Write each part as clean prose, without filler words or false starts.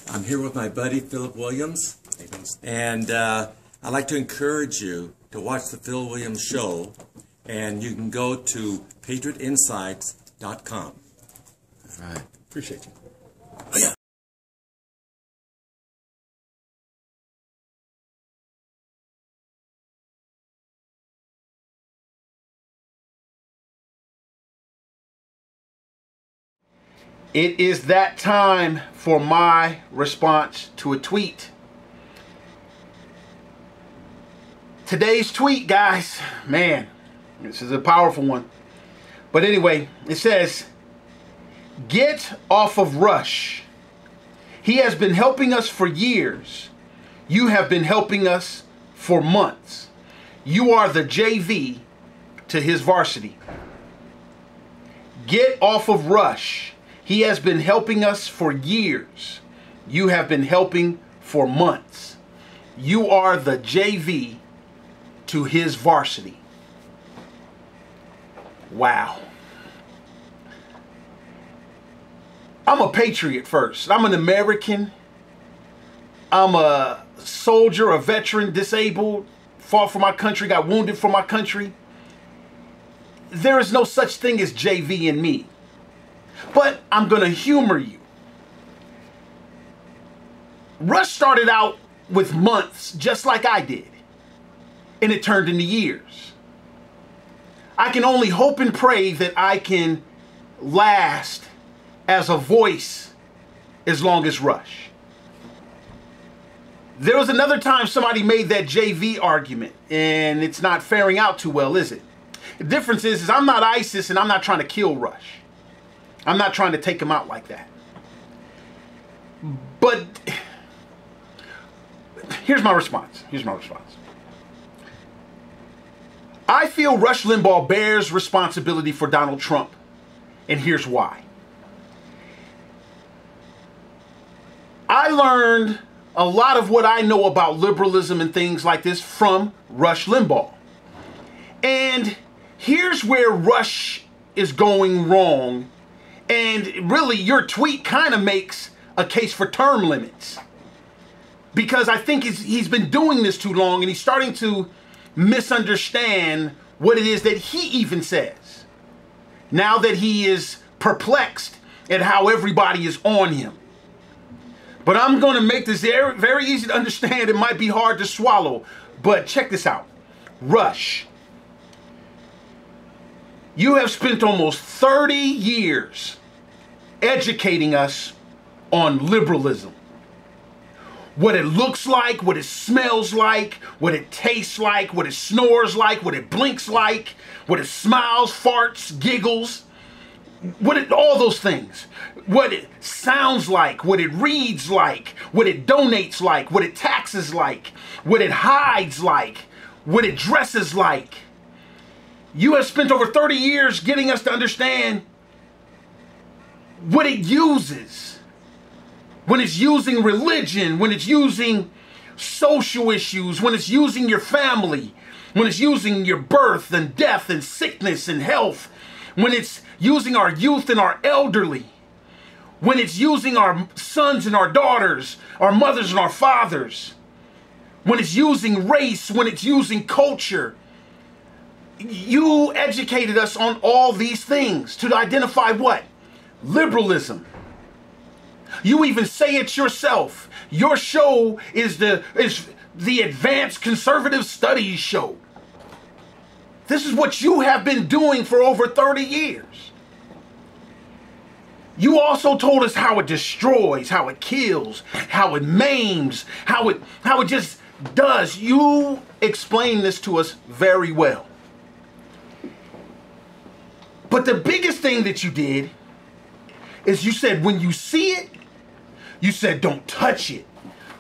I'm here with my buddy Philip Williams, and I'd like to encourage you to watch the Phil Williams Show, and you can go to patriotinsights.com. All right. Appreciate you. Oh, yeah. It is that time for my response to a tweet. Today's tweet, guys, man, this is a powerful one. But anyway, it says, "Get off of Rush. He has been helping us for years. You have been helping us for months. You are the JV to his varsity. Get off of Rush. He has been helping us for years. You have been helping for months. You are the JV to his varsity." Wow. I'm a patriot first. I'm an American. I'm a soldier, a veteran, disabled, fought for my country, got wounded for my country. There is no such thing as JV in me. But I'm going to humor you. Rush started out with months, just like I did. And it turned into years. I can only hope and pray that I can last as a voice as long as Rush. There was another time somebody made that JV argument, and it's not faring out too well, is it? The difference is I'm not ISIS and I'm not trying to kill Rush. I'm not trying to take him out like that. But here's my response. I feel Rush Limbaugh bears responsibility for Donald Trump, and here's why. I learned a lot of what I know about liberalism and things like this from Rush Limbaugh. And here's where Rush is going wrong. And really, your tweet kind of makes a case for term limits. Because I think he's been doing this too long, and he's starting to misunderstand what it is that he even says. Now that he is perplexed at how everybody is on him. But I'm going to make this very easy to understand. It might be hard to swallow. But check this out. Rush. You have spent almost 30 years educating us on liberalism. What it looks like, what it smells like, what it tastes like, what it snores like, what it blinks like, what it smiles, farts, giggles, all those things. What it sounds like, what it reads like, what it donates like, what it taxes like, what it hides like, what it dresses like. You have spent over 30 years getting us to understand what it uses. When it's using religion, when it's using social issues, when it's using your family, when it's using your birth and death and sickness and health, when it's using our youth and our elderly, when it's using our sons and our daughters, our mothers and our fathers, when it's using race, when it's using culture. You educated us on all these things to identify what? Liberalism. You even say it yourself. Your show is the Advanced Conservative Studies Show. This is what you have been doing for over 30 years. You also told us how it destroys, how it kills, how it maims, how it just does. You explained this to us very well. But the biggest thing that you did is you said when you see it, you said don't touch it,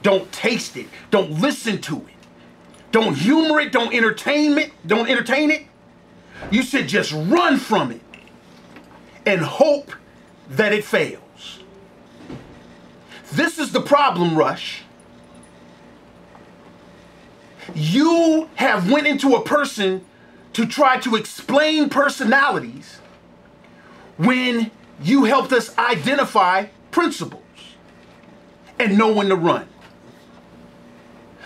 don't taste it, don't listen to it, don't humor it, don't entertain it. You said just run from it and hope that it fails. This is the problem, Rush. You have went into a person to try to explain personalities when you helped us identify principles. and know when to run.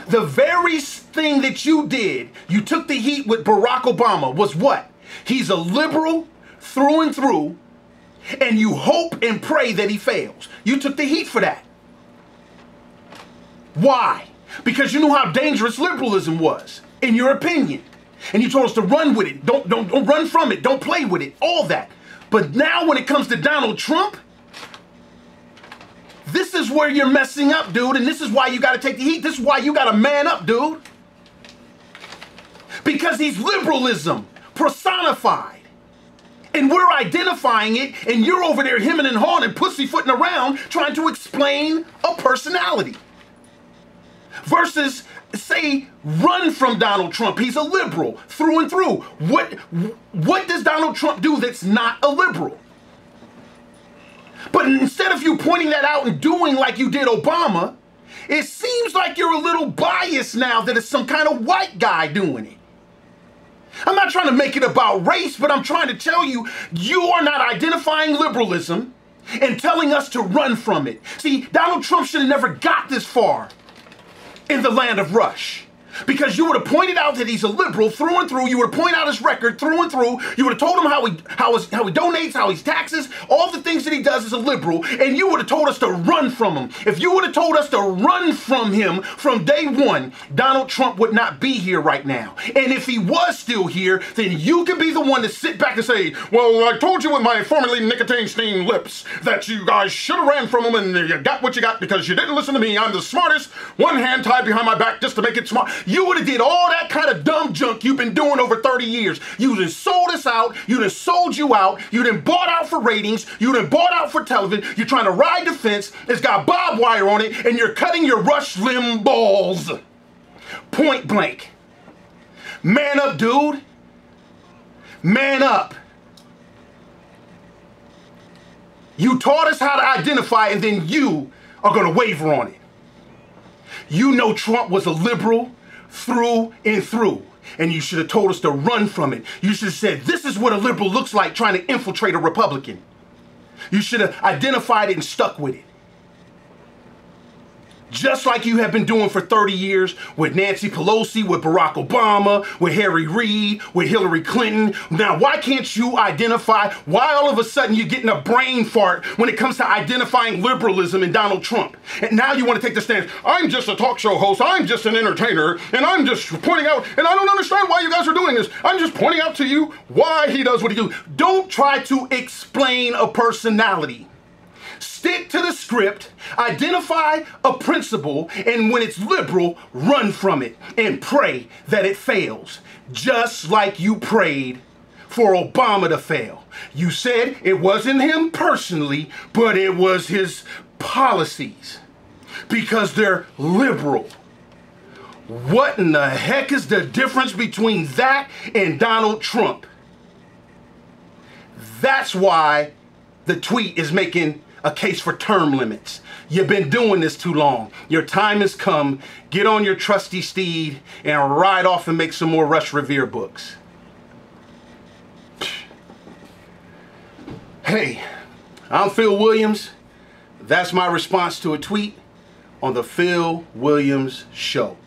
The very thing that you did, you took the heat with Barack Obama, was what? He's a liberal through and through, and you hope and pray that he fails. You took the heat for that. Why? Because you knew how dangerous liberalism was, in your opinion. And you told us to run with it. Don't run from it. Don't play with it. All that. But now when it comes to Donald Trump, this is where you're messing up, dude. And this is why you got to take the heat. This is why you got to man up, dude. Because he's liberalism personified. And we're identifying it, and you're over there hemming and hawing and pussyfooting around trying to explain a personality. Versus, say, run from Donald Trump. He's a liberal through and through. What does Donald Trump do that's not a liberal? But instead of you pointing that out and doing like you did Obama, it seems like you're a little biased now that it's some kind of white guy doing it. I'm not trying to make it about race, but I'm trying to tell you, you are not identifying liberalism and telling us to run from it. See, Donald Trump should have never got this far in the land of Rush. Because you would have pointed out that he's a liberal through and through. You would have pointed out his record through and through. You would have told him how he donates, how he's taxes, all the things that he does as a liberal, and you would have told us to run from him. If you would have told us to run from him from day one, Donald Trump would not be here right now. And if he was still here, then you could be the one to sit back and say, well, I told you with my formerly nicotine-stained lips that you guys should have ran from him and you got what you got because you didn't listen to me. I'm the smartest, one hand tied behind my back just to make it smart. You would have did all that kind of dumb junk you've been doing over 30 years. You done sold us out. You done sold you out. You done bought out for ratings. You done bought out for television. You're trying to ride the fence. It's got barbed wire on it, and you're cutting your Rush Limb balls. Point blank. Man up, dude. Man up. You taught us how to identify, and then you are going to waver on it. You know Trump was a liberal through and through, and you should have told us to run from it. You should have said, this is what a liberal looks like trying to infiltrate a Republican. You should have identified it and stuck with it. Just like you have been doing for 30 years with Nancy Pelosi, with Barack Obama, with Harry Reid, with Hillary Clinton. Now, why can't you identify, why all of a sudden you're getting a brain fart when it comes to identifying liberalism in Donald Trump? And now you want to take the stance, I'm just a talk show host, I'm just an entertainer, and I'm just pointing out, and I don't understand why you guys are doing this. I'm just pointing out to you why he does what he does. Don't try to explain a personality. Stick to the script, identify a principle, and when it's liberal, run from it and pray that it fails. Just like you prayed for Obama to fail. You said it wasn't him personally, but it was his policies because they're liberal. What in the heck is the difference between that and Donald Trump? That's why the tweet is making a case for term limits. You've been doing this too long. Your time has come. Get on your trusty steed and ride off and make some more Rush Revere books. Hey, I'm Phil Williams. That's my response to a tweet on the Phil Williams Show.